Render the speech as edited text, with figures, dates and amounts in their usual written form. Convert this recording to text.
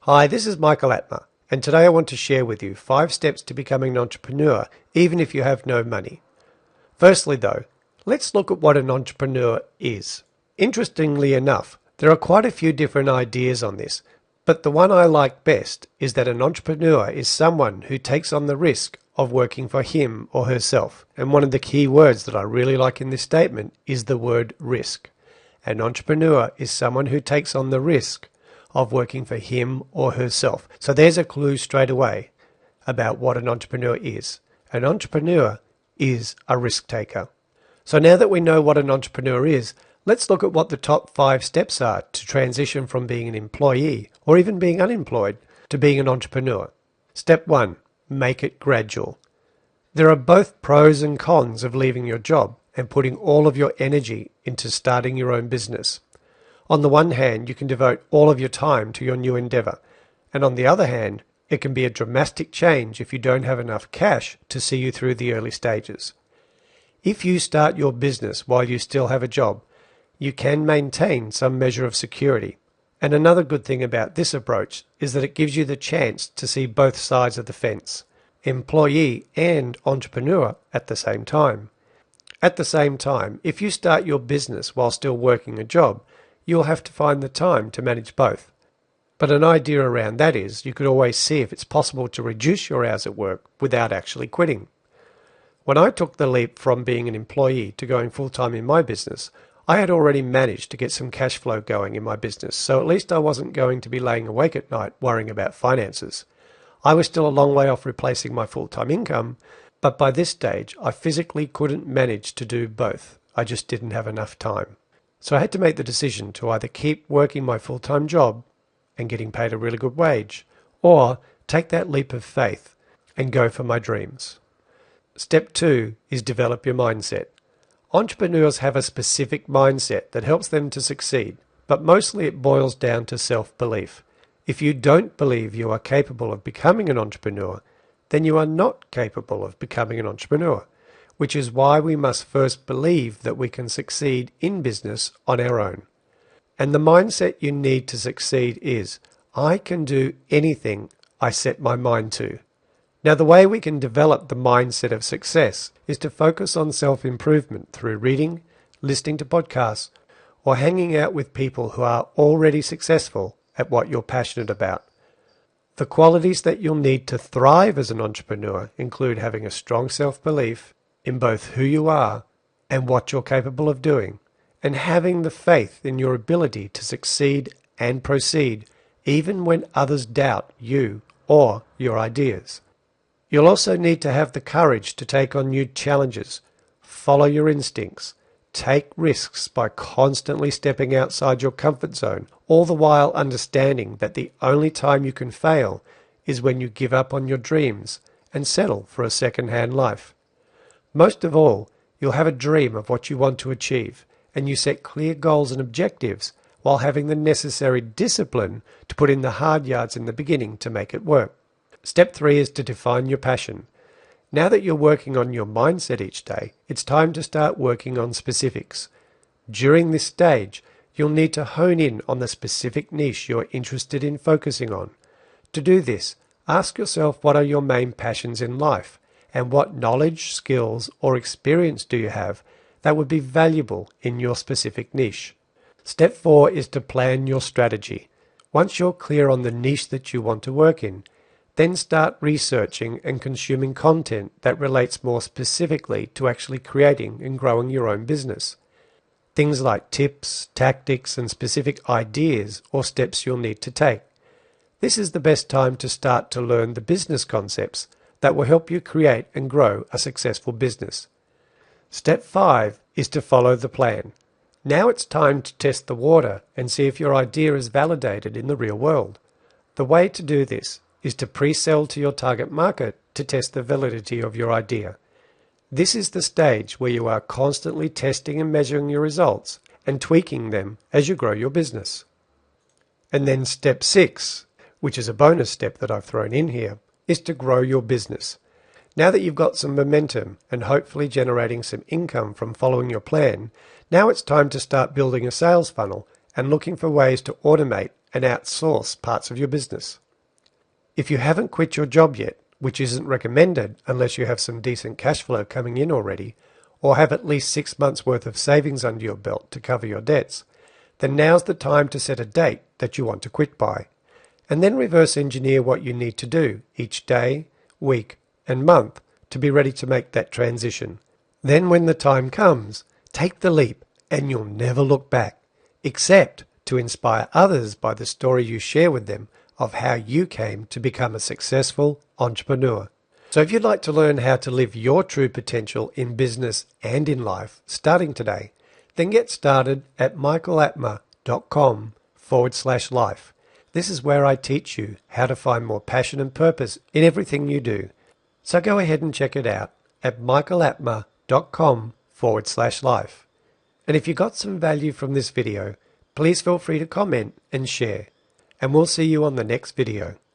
Hi, this is Michael Atmer, and today I want to share with you 5 steps to becoming an entrepreneur, even if you have no money. Firstly, though, let's look at what an entrepreneur is. Interestingly enough, there are quite a few different ideas on this, but the one I like best is that an entrepreneur is someone who takes on the risk of working for him or herself. And one of the key words that I really like in this statement is the word risk. An entrepreneur is someone who takes on the risk of working for him or herself. So there's a clue straight away about what an entrepreneur is. An entrepreneur is a risk taker. So now that we know what an entrepreneur is, let's look at what the top 5 steps are to transition from being an employee or even being unemployed to being an entrepreneur. Step 1, make it gradual. There are both pros and cons of leaving your job and putting all of your energy into starting your own business. On the one hand, you can devote all of your time to your new endeavor, and on the other hand, it can be a dramatic change if you don't have enough cash to see you through the early stages. If you start your business while you still have a job, you can maintain some measure of security. And another good thing about this approach is that it gives you the chance to see both sides of the fence, employee and entrepreneur at the same time. At the same time, if you start your business while still working a job, you'll have to find the time to manage both. But an idea around that is you could always see if it's possible to reduce your hours at work without actually quitting. When I took the leap from being an employee to going full-time in my business, I had already managed to get some cash flow going in my business, so at least I wasn't going to be laying awake at night worrying about finances. I was still a long way off replacing my full-time income, but by this stage I physically couldn't manage to do both. I just didn't have enough time. So I had to make the decision to either keep working my full-time job and getting paid a really good wage, or take that leap of faith and go for my dreams. Step 2 is develop your mindset. Entrepreneurs have a specific mindset that helps them to succeed, but mostly it boils down to self-belief. If you don't believe you are capable of becoming an entrepreneur, then you are not capable of becoming an entrepreneur, which is why we must first believe that we can succeed in business on our own. And the mindset you need to succeed is, I can do anything I set my mind to. Now, the way we can develop the mindset of success is to focus on self-improvement through reading, listening to podcasts, or hanging out with people who are already successful at what you're passionate about. The qualities that you'll need to thrive as an entrepreneur include having a strong self-belief in both who you are and what you're capable of doing, and having the faith in your ability to succeed and proceed even when others doubt you or your ideas. You'll also need to have the courage to take on new challenges, follow your instincts, take risks by constantly stepping outside your comfort zone, all the while understanding that the only time you can fail is when you give up on your dreams and settle for a second-hand life. Most of all, you'll have a dream of what you want to achieve, and you set clear goals and objectives while having the necessary discipline to put in the hard yards in the beginning to make it work. Step 3 is to define your passion. Now that you're working on your mindset each day, it's time to start working on specifics. During this stage, you'll need to hone in on the specific niche you're interested in focusing on. To do this, ask yourself what are your main passions in life, and what knowledge, skills, or experience do you have that would be valuable in your specific niche. Step 4 is to plan your strategy. Once you're clear on the niche that you want to work in, then start researching and consuming content that relates more specifically to actually creating and growing your own business. Things like tips, tactics, and specific ideas or steps you'll need to take. This is the best time to start to learn the business concepts that will help you create and grow a successful business. Step 5 is to follow the plan. Now it's time to test the water and see if your idea is validated in the real world. The way to do this is to pre-sell to your target market to test the validity of your idea. This is the stage where you are constantly testing and measuring your results and tweaking them as you grow your business. And then step 6, which is a bonus step that I've thrown in here, is to grow your business. Now that you've got some momentum and hopefully generating some income from following your plan, now it's time to start building a sales funnel and looking for ways to automate and outsource parts of your business. If you haven't quit your job yet, which isn't recommended unless you have some decent cash flow coming in already, or have at least 6 months worth of savings under your belt to cover your debts, then now's the time to set a date that you want to quit by, and then reverse engineer what you need to do each day, week, and month to be ready to make that transition. Then when the time comes, take the leap and you'll never look back, except to inspire others by the story you share with them of how you came to become a successful entrepreneur. So if you'd like to learn how to live your true potential in business and in life starting today, then get started at michaelatmer.com/life. This is where I teach you how to find more passion and purpose in everything you do. So go ahead and check it out at michaelatmer.com/life. And if you got some value from this video, please feel free to comment and share. And we'll see you on the next video.